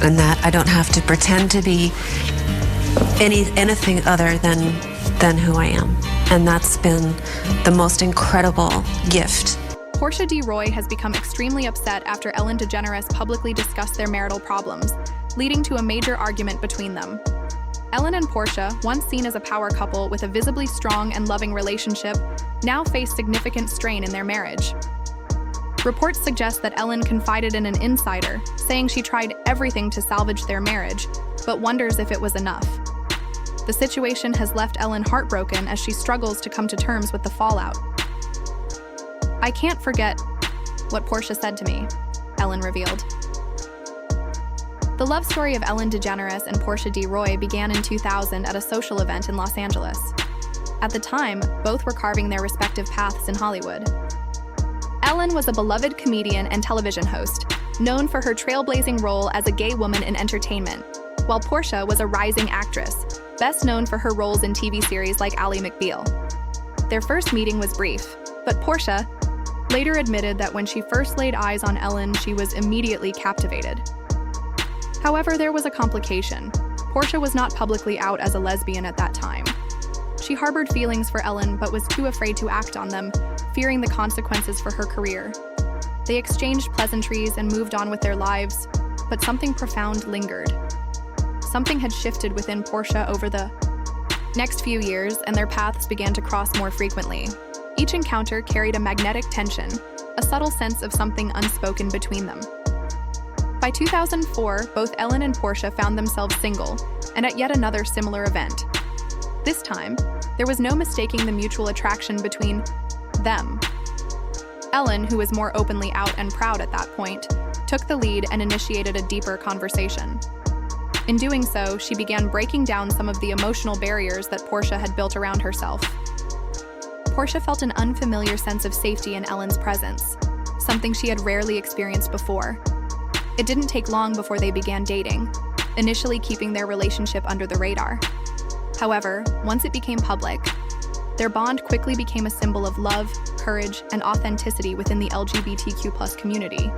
and that I don't have to pretend to be anything other than who I am. And that's been the most incredible gift. Portia de Rossi has become extremely upset after Ellen DeGeneres publicly discussed their marital problems, leading to a major argument between them. Ellen and Portia, once seen as a power couple with a visibly strong and loving relationship, now face significant strain in their marriage. Reports suggest that Ellen confided in an insider, saying she tried everything to salvage their marriage, but wonders if it was enough. The situation has left Ellen heartbroken as she struggles to come to terms with the fallout. "I can't forget what Portia said to me," Ellen revealed. The love story of Ellen DeGeneres and Portia de Rossi began in 2000 at a social event in Los Angeles. At the time, both were carving their respective paths in Hollywood. Ellen was a beloved comedian and television host, known for her trailblazing role as a gay woman in entertainment, while Portia was a rising actress, best known for her roles in TV series like Ally McBeal. Their first meeting was brief, but Portia later admitted that when she first laid eyes on Ellen, she was immediately captivated. However, there was a complication. Portia was not publicly out as a lesbian at that time. She harbored feelings for Ellen but was too afraid to act on them, fearing the consequences for her career. They exchanged pleasantries and moved on with their lives, but something profound lingered. Something had shifted within Portia over the next few years, and their paths began to cross more frequently. Each encounter carried a magnetic tension, a subtle sense of something unspoken between them. By 2004, both Ellen and Portia found themselves single, and at yet another similar event. This time, there was no mistaking the mutual attraction between them. Ellen, who was more openly out and proud at that point, took the lead and initiated a deeper conversation. In doing so, she began breaking down some of the emotional barriers that Portia had built around herself. Portia felt an unfamiliar sense of safety in Ellen's presence, something she had rarely experienced before. It didn't take long before they began dating, initially keeping their relationship under the radar. However, once it became public, their bond quickly became a symbol of love, courage, and authenticity within the LGBTQ+ community.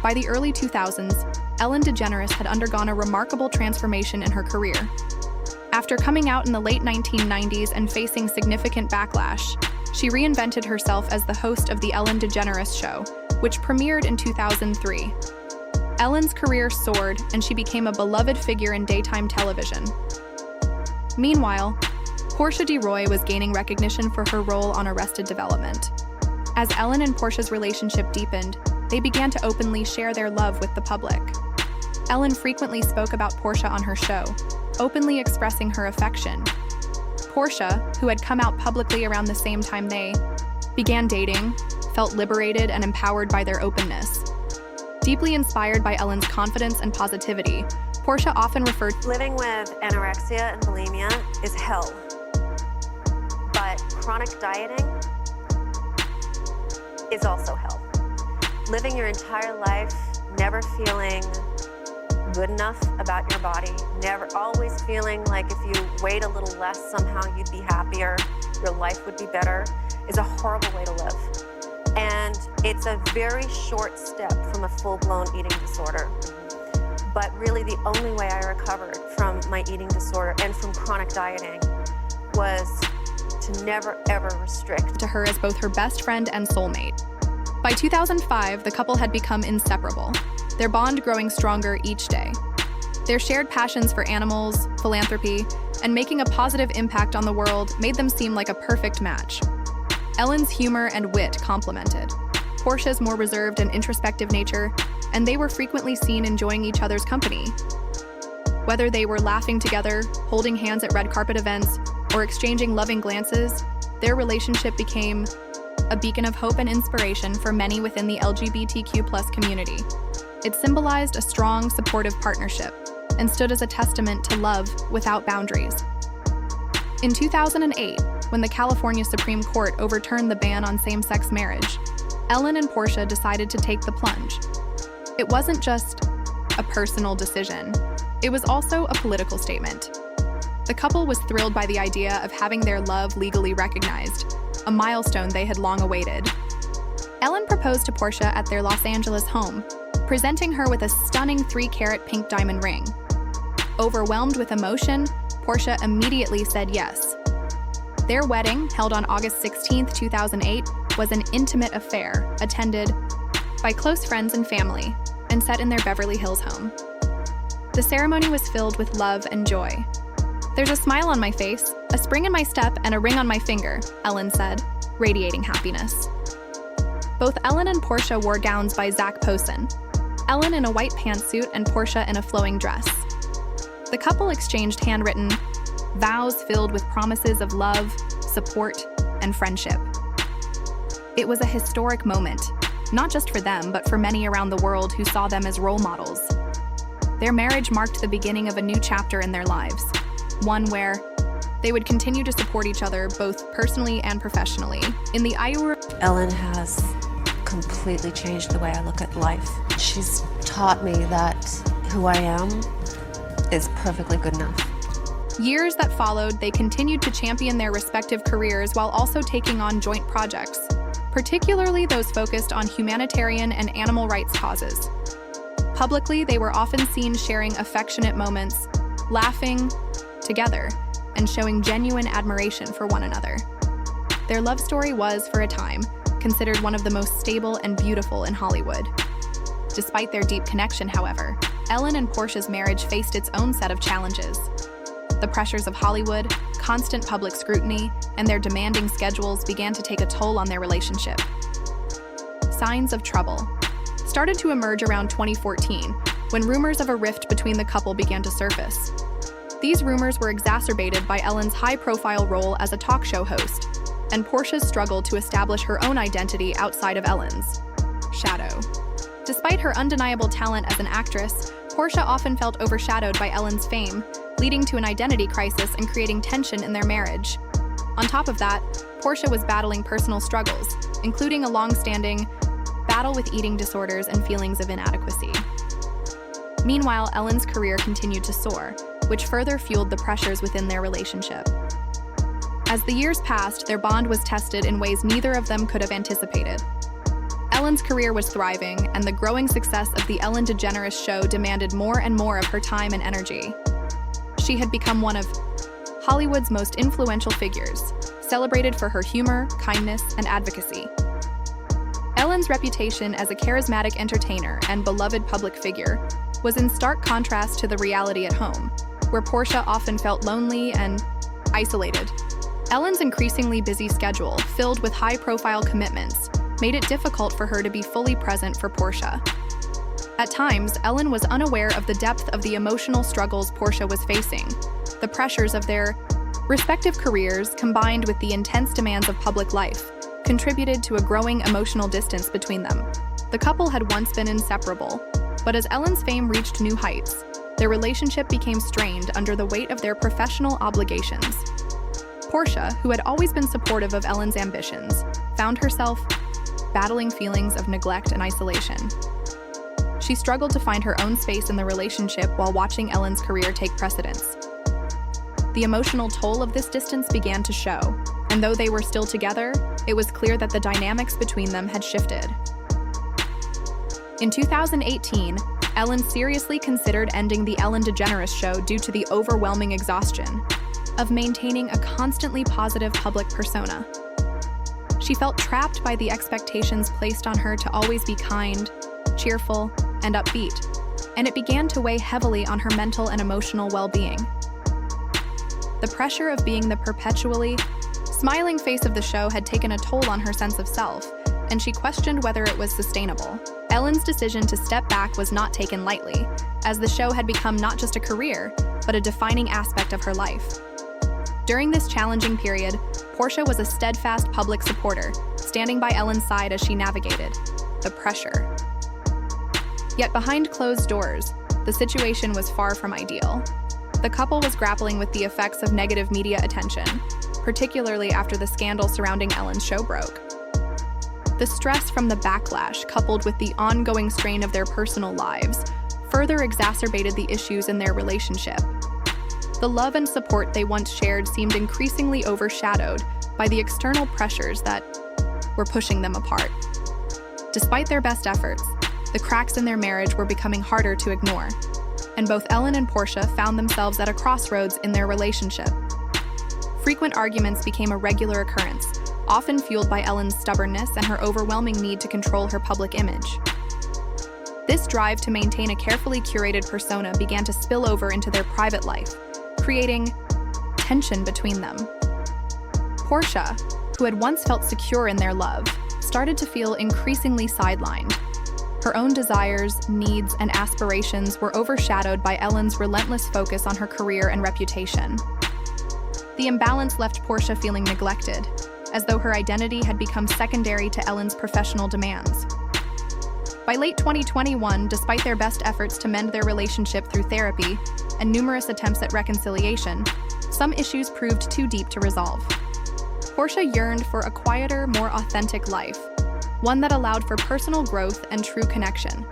By the early 2000s, Ellen DeGeneres had undergone a remarkable transformation in her career. After coming out in the late 1990s and facing significant backlash, she reinvented herself as the host of The Ellen DeGeneres Show, which premiered in 2003. Ellen's career soared, and she became a beloved figure in daytime television. Meanwhile, Portia de Rossi was gaining recognition for her role on Arrested Development. As Ellen and Portia's relationship deepened, they began to openly share their love with the public. Ellen frequently spoke about Portia on her show, openly expressing her affection. Portia, who had come out publicly around the same time they began dating, felt liberated and empowered by their openness. Deeply inspired by Ellen's confidence and positivity, Portia often referred Living with anorexia and bulimia is hell. But chronic dieting is also hell. Living your entire life never feeling good enough about your body, never always feeling like if you weighed a little less, somehow you'd be happier, your life would be better, is a horrible way to live. And it's a very short step from a full-blown eating disorder. But really the only way I recovered from my eating disorder and from chronic dieting was to never ever restrict. To her as both her best friend and soulmate. By 2005, the couple had become inseparable, their bond growing stronger each day. Their shared passions for animals, philanthropy, and making a positive impact on the world made them seem like a perfect match. Ellen's humor and wit complemented Portia's more reserved and introspective nature, and they were frequently seen enjoying each other's company. Whether they were laughing together, holding hands at red carpet events, or exchanging loving glances, their relationship became a beacon of hope and inspiration for many within the LGBTQ+ community. It symbolized a strong, supportive partnership and stood as a testament to love without boundaries. In 2008, when the California Supreme Court overturned the ban on same-sex marriage, Ellen and Portia decided to take the plunge. It wasn't just a personal decision, it was also a political statement. The couple was thrilled by the idea of having their love legally recognized, a milestone they had long awaited. Ellen proposed to Portia at their Los Angeles home, presenting her with a stunning 3-carat pink diamond ring. Overwhelmed with emotion, Portia immediately said yes. Their wedding, held on August 16, 2008, was an intimate affair attended by close friends and family and set in their Beverly Hills home. The ceremony was filled with love and joy. "There's a smile on my face, a spring in my step, and a ring on my finger," Ellen said, radiating happiness. Both Ellen and Portia wore gowns by Zac Posen, Ellen in a white pantsuit and Portia in a flowing dress. The couple exchanged handwritten vows filled with promises of love, support, and friendship. It was a historic moment, not just for them, but for many around the world who saw them as role models. Their marriage marked the beginning of a new chapter in their lives, one where they would continue to support each other both personally and professionally. In the Ellen has completely changed the way I look at life. She's taught me that who I am is perfectly good enough. years that followed, they continued to champion their respective careers while also taking on joint projects, particularly those focused on humanitarian and animal rights causes. Publicly, they were often seen sharing affectionate moments, laughing together, and showing genuine admiration for one another. Their love story was, for a time, considered one of the most stable and beautiful in Hollywood. Despite their deep connection, however, Ellen and Portia's marriage faced its own set of challenges. The pressures of Hollywood, constant public scrutiny, and their demanding schedules began to take a toll on their relationship. Signs of trouble started to emerge around 2014, when rumors of a rift between the couple began to surface. These rumors were exacerbated by Ellen's high-profile role as a talk show host, and Portia's struggle to establish her own identity outside of Ellen's shadow. Despite her undeniable talent as an actress, Portia often felt overshadowed by Ellen's fame, leading to an identity crisis and creating tension in their marriage. On top of that, Portia was battling personal struggles, including a long-standing battle with eating disorders and feelings of inadequacy. Meanwhile, Ellen's career continued to soar, which further fueled the pressures within their relationship. As the years passed, their bond was tested in ways neither of them could have anticipated. Ellen's career was thriving, and the growing success of the Ellen DeGeneres show demanded more and more of her time and energy. She had become one of Hollywood's most influential figures, celebrated for her humor, kindness, and advocacy. Ellen's reputation as a charismatic entertainer and beloved public figure was in stark contrast to the reality at home, where Portia often felt lonely and isolated. Ellen's increasingly busy schedule, filled with high-profile commitments, made it difficult for her to be fully present for Portia. At times, Ellen was unaware of the depth of the emotional struggles Portia was facing. The pressures of their respective careers, combined with the intense demands of public life, contributed to a growing emotional distance between them. The couple had once been inseparable, but as Ellen's fame reached new heights, their relationship became strained under the weight of their professional obligations. Portia, who had always been supportive of Ellen's ambitions, found herself battling feelings of neglect and isolation. She struggled to find her own space in the relationship while watching Ellen's career take precedence. The emotional toll of this distance began to show, and though they were still together, it was clear that the dynamics between them had shifted. In 2018, Ellen seriously considered ending the Ellen DeGeneres show due to the overwhelming exhaustion of maintaining a constantly positive public persona. She felt trapped by the expectations placed on her to always be kind, cheerful, and upbeat, and it began to weigh heavily on her mental and emotional well-being. The pressure of being the perpetually smiling face of the show had taken a toll on her sense of self, and she questioned whether it was sustainable. Ellen's decision to step back was not taken lightly, as the show had become not just a career, but a defining aspect of her life. During this challenging period, Portia was a steadfast public supporter, standing by Ellen's side as she navigated the pressure. Yet behind closed doors, the situation was far from ideal. The couple was grappling with the effects of negative media attention, particularly after the scandal surrounding Ellen's show broke. The stress from the backlash, coupled with the ongoing strain of their personal lives, further exacerbated the issues in their relationship. The love and support they once shared seemed increasingly overshadowed by the external pressures that were pushing them apart. Despite their best efforts, the cracks in their marriage were becoming harder to ignore, and both Ellen and Portia found themselves at a crossroads in their relationship. Frequent arguments became a regular occurrence, often fueled by Ellen's stubbornness and her overwhelming need to control her public image. This drive to maintain a carefully curated persona began to spill over into their private life, creating tension between them. Portia, who had once felt secure in their love, started to feel increasingly sidelined. Her own desires, needs, and aspirations were overshadowed by Ellen's relentless focus on her career and reputation. The imbalance left Portia feeling neglected, as though her identity had become secondary to Ellen's professional demands. By late 2021, despite their best efforts to mend their relationship through therapy and numerous attempts at reconciliation, some issues proved too deep to resolve. Portia yearned for a quieter, more authentic life, one that allowed for personal growth and true connection.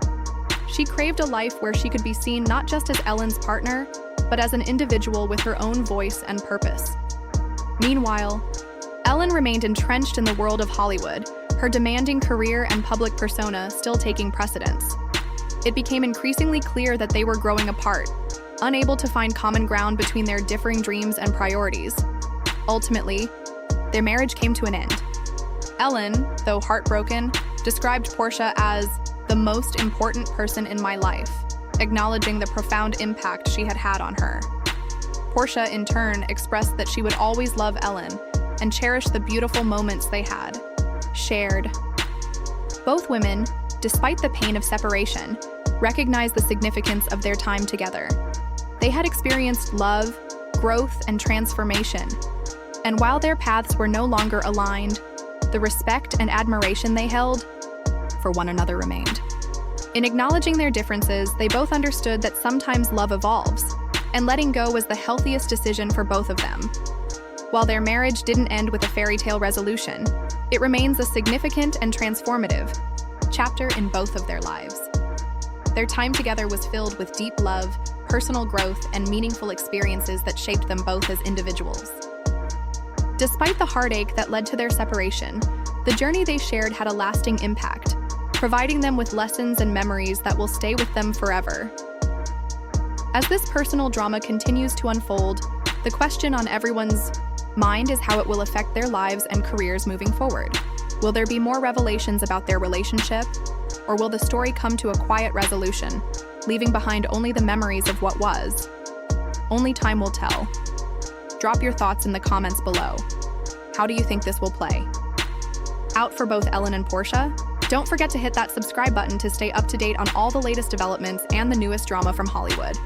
She craved a life where she could be seen not just as Ellen's partner, but as an individual with her own voice and purpose. Meanwhile, Ellen remained entrenched in the world of Hollywood, her demanding career and public persona still taking precedence. It became increasingly clear that they were growing apart, unable to find common ground between their differing dreams and priorities. Ultimately, their marriage came to an end. Ellen, though heartbroken, described Portia as the most important person in my life, acknowledging the profound impact she had had on her. Portia, in turn, expressed that she would always love Ellen and cherish the beautiful moments they had shared. Both women, despite the pain of separation, recognized the significance of their time together. They had experienced love, growth, and transformation, and while their paths were no longer aligned, the respect and admiration they held for one another remained. In acknowledging their differences, they both understood that sometimes love evolves, and letting go was the healthiest decision for both of them. While their marriage didn't end with a fairy tale resolution, it remains a significant and transformative chapter in both of their lives. Their time together was filled with deep love, personal growth, and meaningful experiences that shaped them both as individuals. Despite the heartache that led to their separation, the journey they shared had a lasting impact, providing them with lessons and memories that will stay with them forever. As this personal drama continues to unfold, the question on everyone's mind is how it will affect their lives and careers moving forward. Will there be more revelations about their relationship, or will the story come to a quiet resolution, leaving behind only the memories of what was? Only time will tell. Drop your thoughts in the comments below. How do you think this will play? Out for both Ellen and Portia? Don't forget to hit that subscribe button to stay up to date on all the latest developments and the newest drama from Hollywood.